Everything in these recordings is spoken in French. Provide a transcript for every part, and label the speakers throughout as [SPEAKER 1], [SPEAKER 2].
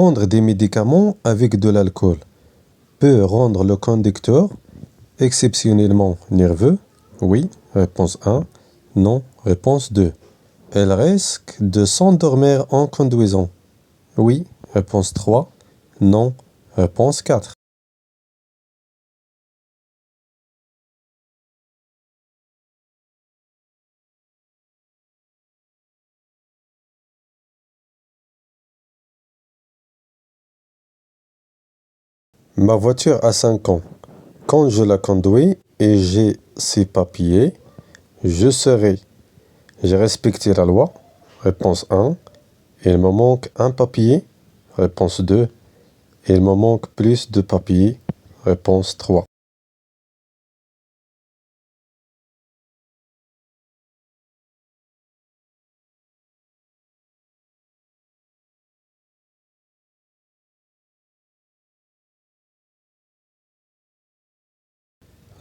[SPEAKER 1] Prendre des médicaments avec de l'alcool peut rendre le conducteur exceptionnellement nerveux? Oui, réponse 1. Non, réponse 2. Elle risque de s'endormir en conduisant? Oui, réponse 3. Non, réponse 4. Ma voiture a 5 ans. Quand je la conduis et j'ai ses papiers, je serai. J'ai respecté la loi? Réponse 1. Il me manque un papier? Réponse 2. Il me manque plus de papiers? Réponse 3.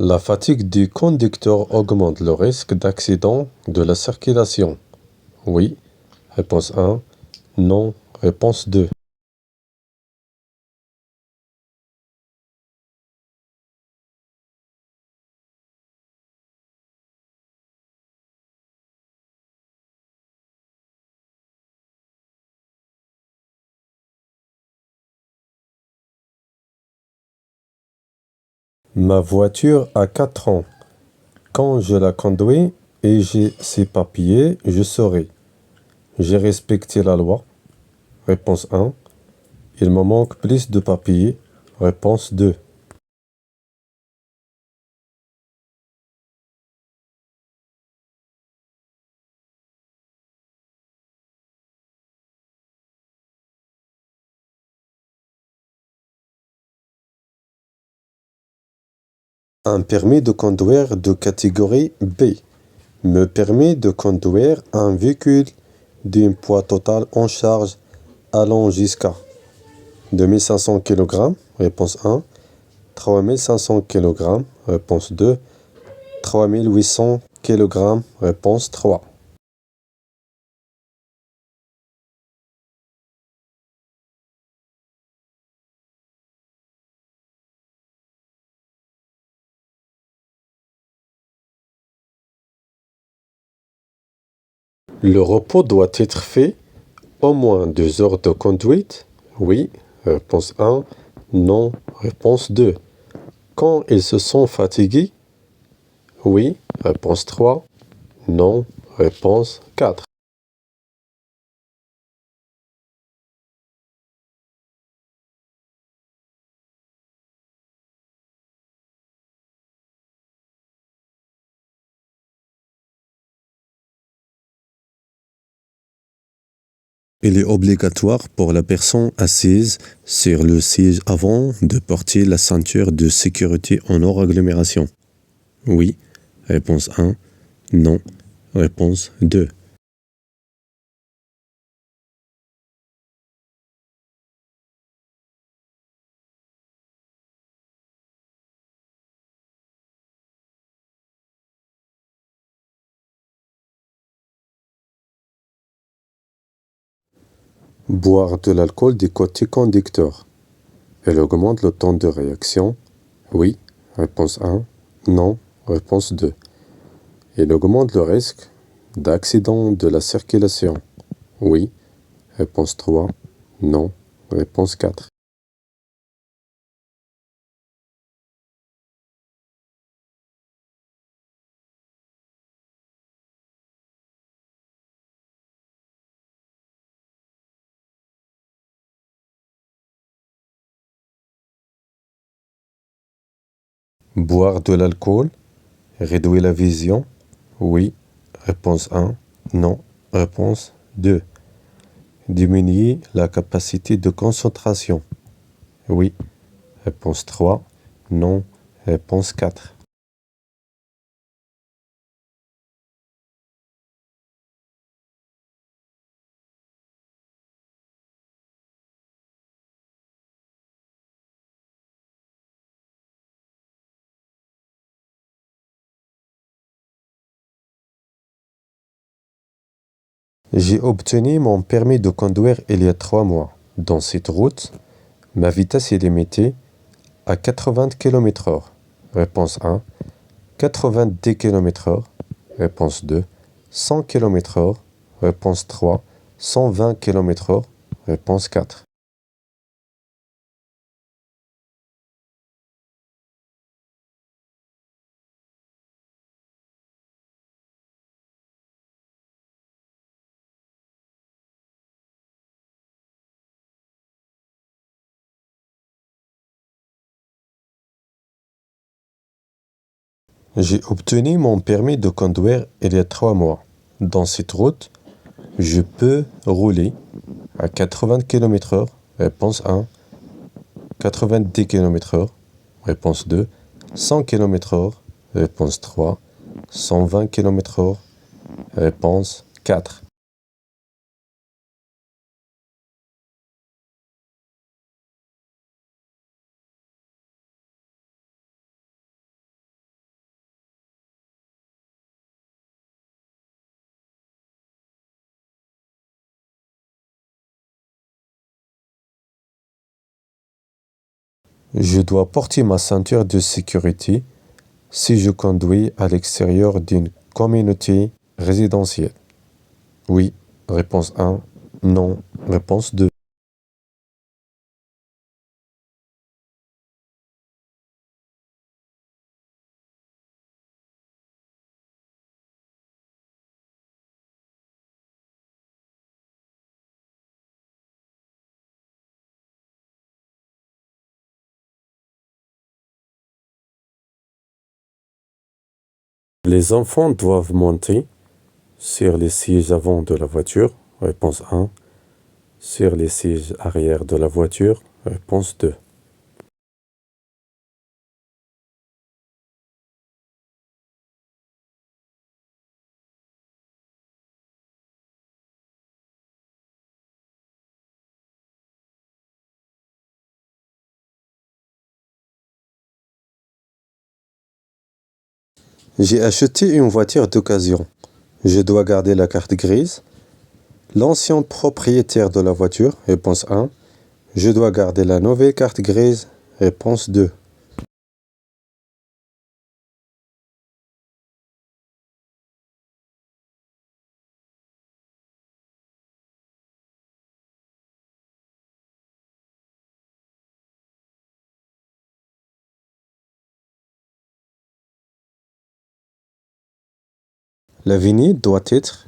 [SPEAKER 1] La fatigue du conducteur augmente le risque d'accident de la circulation? Oui. Réponse 1. Non. Réponse 2. Ma voiture a 4 ans. Quand je la conduis et j'ai ses papiers, je saurai. J'ai respecté la loi? Réponse 1. Il me manque plus de papiers? Réponse 2. Un permis de conduire de catégorie B me permet de conduire un véhicule d'un poids total en charge allant jusqu'à 2500 kg, réponse 1, 3500 kg, réponse 2, 3800 kg, réponse 3. Le repos doit être fait au moins 2 heures de conduite? Oui, réponse 1, non, réponse 2. Quand ils se sont fatigués? Oui, réponse 3, non, réponse 4. Il est obligatoire pour la personne assise sur le siège avant de porter la ceinture de sécurité en hors agglomération? Oui, réponse 1, non, réponse 2. Boire de l'alcool du côté conducteur. Elle augmente le temps de réaction? Oui, réponse 1, non, réponse 2. Elle augmente le risque d'accident de la circulation? Oui, réponse 3, non, réponse 4. Boire de l'alcool réduit la vision? Oui, réponse 1, non, réponse 2. Diminuer la capacité de concentration? Oui, réponse 3, non, réponse 4. J'ai obtenu mon permis de conduire il y a 3 mois. Dans cette route, ma vitesse est limitée à 80 km/h. Réponse 1. 90 km/h. Réponse 2. 100 km/h. Réponse 3. 120 km/h. Réponse 4. J'ai obtenu mon permis de conduire il y a 3 mois. Dans cette route, je peux rouler à 80 km/h. Réponse 1. 90 km/h. Réponse 2. 100 km/h. Réponse 3. 120 km/h. Réponse 4. Je dois porter ma ceinture de sécurité si je conduis à l'extérieur d'une communauté résidentielle. Oui. Réponse 1. Non. Réponse 2. Les enfants doivent monter sur les sièges avant de la voiture. Réponse 1. Sur les sièges arrière de la voiture. Réponse 2. J'ai acheté une voiture d'occasion. Je dois garder la carte grise. L'ancien propriétaire de la voiture. Réponse 1. Je dois garder la nouvelle carte grise. Réponse 2. La vignette doit être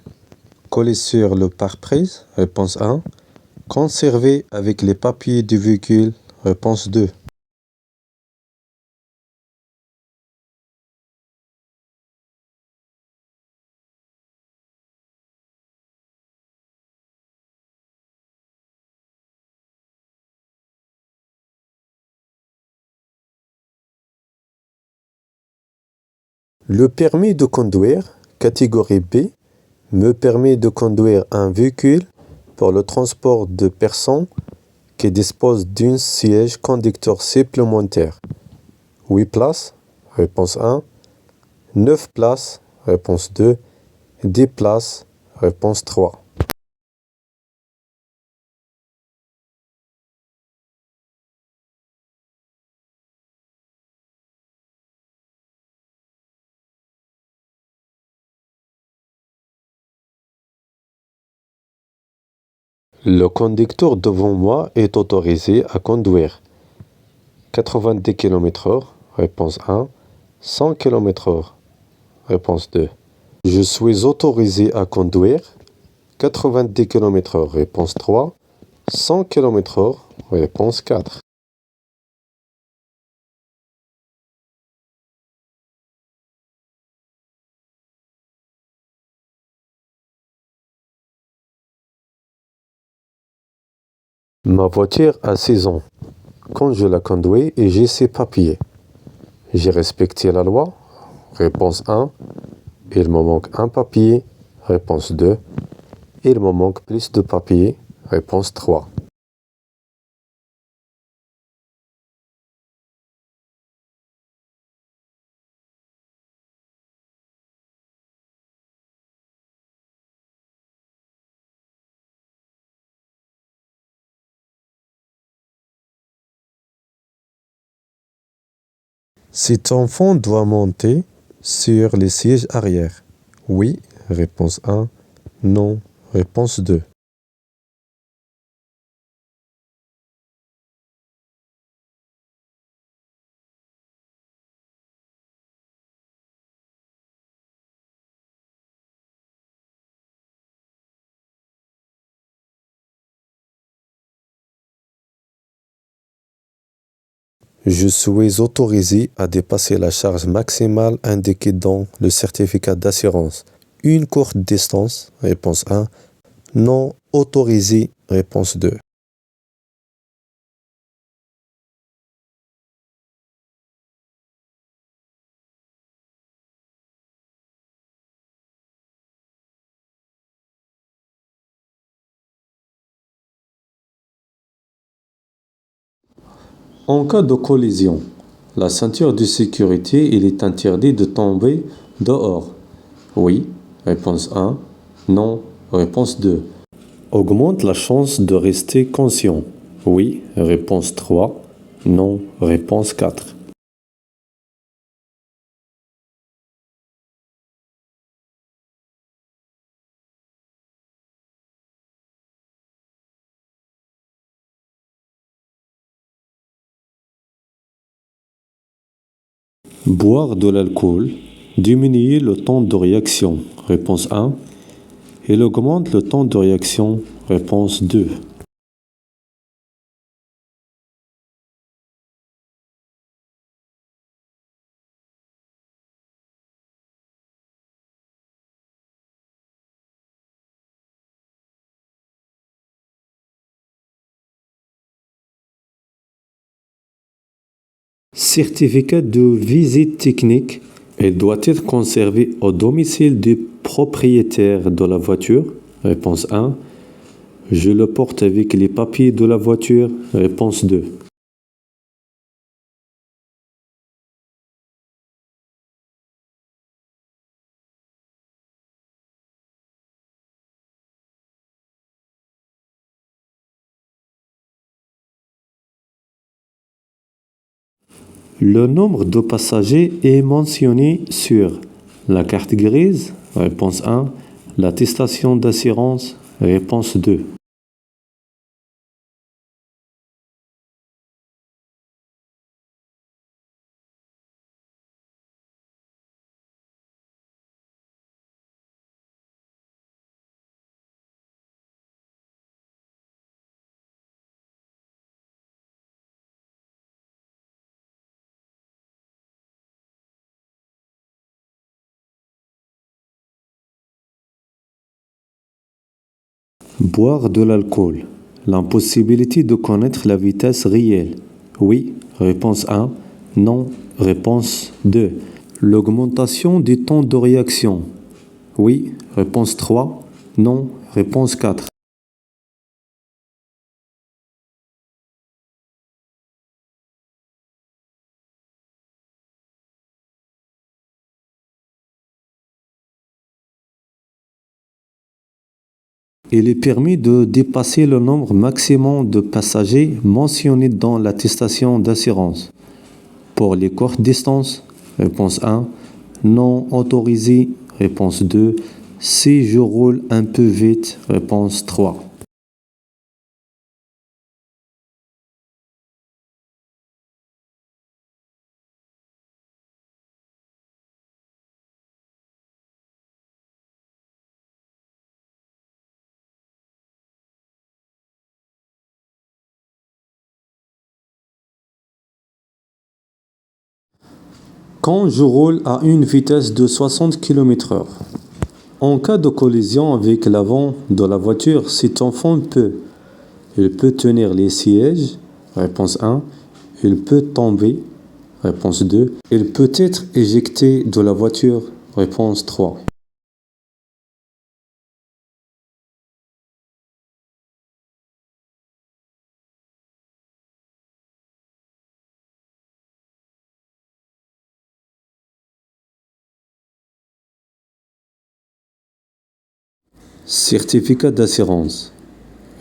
[SPEAKER 1] collée sur le pare-brise. Réponse 1. Conservée avec les papiers du véhicule. Réponse 2. Le permis de conduire, catégorie B, me permet de conduire un véhicule pour le transport de personnes qui dispose d'un siège conducteur supplémentaire. 8 places, réponse 1. 9 places, réponse 2. 10 places, réponse 3. Le conducteur devant moi est autorisé à conduire 90 km/h, réponse 1. 100 km/h, réponse 2. Je suis autorisé à conduire 90 km/h, réponse 3. 100 km/h, réponse 4. Ma voiture a 6 ans. Quand je la conduis et j'ai ses papiers. J'ai respecté la loi. Réponse 1. Il me manque un papier. Réponse 2. Il me manque plus de papiers. Réponse 3. Cet enfant doit monter sur les sièges arrière. Oui, réponse 1. Non, réponse 2. Je suis autorisé à dépasser la charge maximale indiquée dans le certificat d'assurance. Une courte distance, réponse 1. Non autorisé, réponse 2. En cas de collision, la ceinture de sécurité, il est interdit de tomber dehors. Oui, réponse 1. Non, réponse 2. Augmente la chance de rester conscient. Oui, réponse 3. Non, réponse 4. Boire de l'alcool, diminuer le temps de réaction. Réponse 1. Il augmente le temps de réaction. Réponse 2. Certificat de visite technique. Il doit être conservé au domicile du propriétaire de la voiture. Réponse 1. Je le porte avec les papiers de la voiture. Réponse 2. Le nombre de passagers est mentionné sur la carte grise. Réponse 1. L'attestation d'assurance. Réponse 2. Boire de l'alcool. L'impossibilité de connaître la vitesse réelle. Oui, réponse 1. Non, réponse 2. L'augmentation du temps de réaction. Oui, réponse 3. Non, réponse 4. Il est permis de dépasser le nombre maximum de passagers mentionné dans l'attestation d'assurance. Pour les courtes distances, réponse 1. Non autorisé, réponse 2. Si je roule un peu vite, réponse 3. Quand je roule à une vitesse de 60 km/h, en cas de collision avec l'avant de la voiture, cet enfant il peut tenir les sièges, réponse 1, il peut tomber, réponse 2, il peut être éjecté de la voiture, réponse 3. Certificat d'assurance.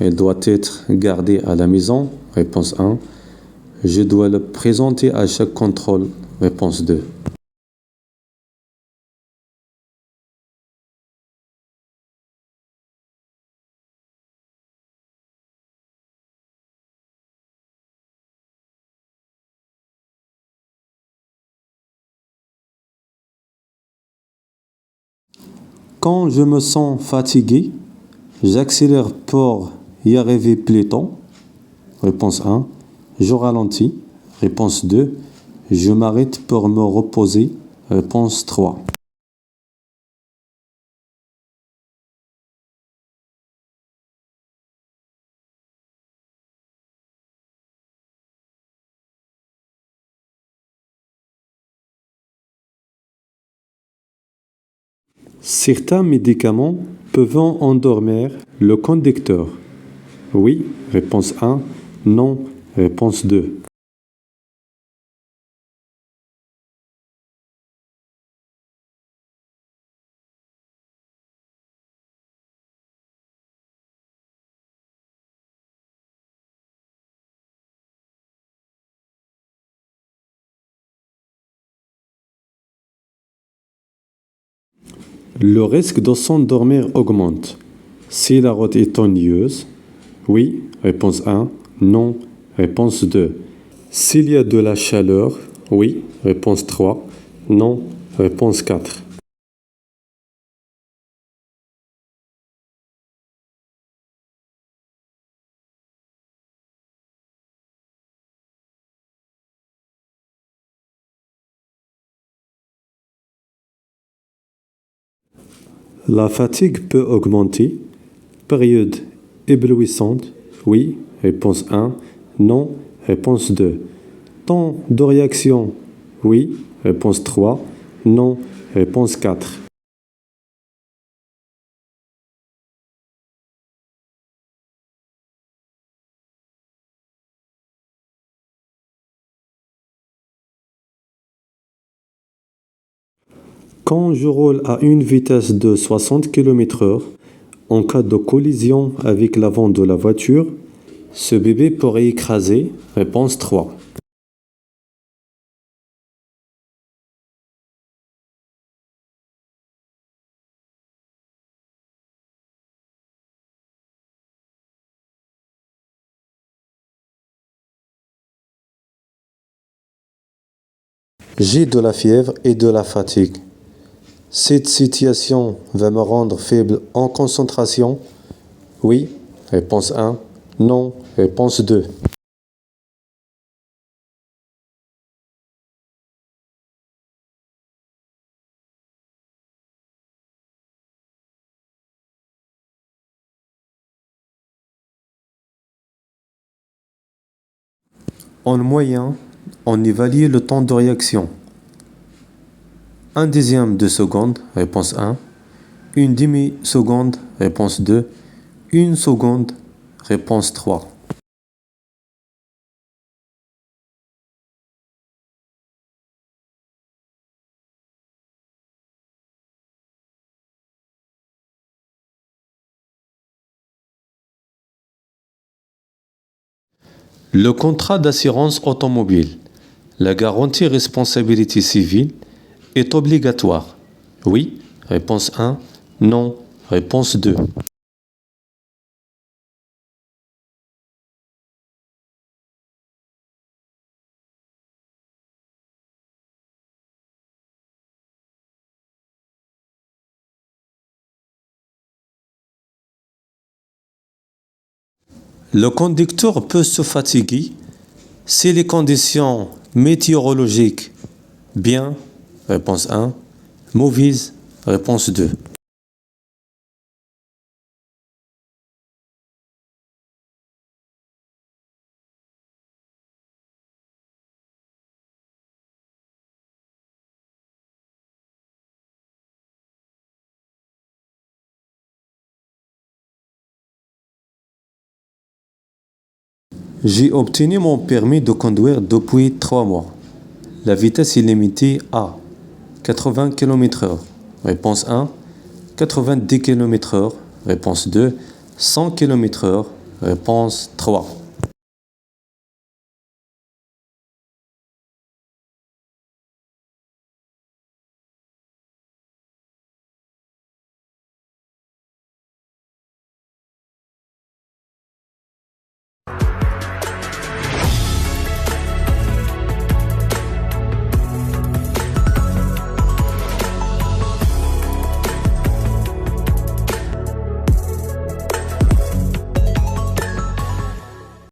[SPEAKER 1] Il doit être gardé à la maison, réponse 1. Je dois le présenter à chaque contrôle, Réponse 2. Quand je me sens fatigué, j'accélère pour y arriver plus tôt. Réponse 1. Je ralentis. Réponse 2. Je m'arrête pour me reposer. Réponse 3. Certains médicaments peuvent endormir le conducteur. Oui, réponse 1. Non, réponse 2. Le risque de s'endormir augmente. Si la route est ennuyeuse, oui, réponse 1. Non, réponse 2. S'il y a de la chaleur, oui, réponse 3. Non, réponse 4. La fatigue peut augmenter. Période éblouissante, oui, réponse 1. Non, réponse 2. Temps de réaction, oui, réponse 3. Non, réponse 4. Quand je roule à une vitesse de 60 km/h, en cas de collision avec l'avant de la voiture, ce bébé pourrait écraser. Réponse 3. J'ai de la fièvre et de la fatigue. Cette situation va me rendre faible en concentration. Oui, réponse 1. Non, réponse 2. En moyenne, on évalue le temps de réaction. Un dixième de seconde, réponse 1. Une demi-seconde, réponse 2. Une seconde, réponse 3. Le contrat d'assurance automobile, la garantie responsabilité civile, est obligatoire. Oui, réponse 1. Non, réponse 2. Le conducteur peut se fatiguer si les conditions météorologiques bien, réponse 1, mauvaise, réponse 2. J'ai obtenu mon permis de conduire depuis 3 mois. La vitesse est limitée à 80 km/h. Réponse 1, 90 km/h. Réponse 2, 100 km/h. Réponse 3.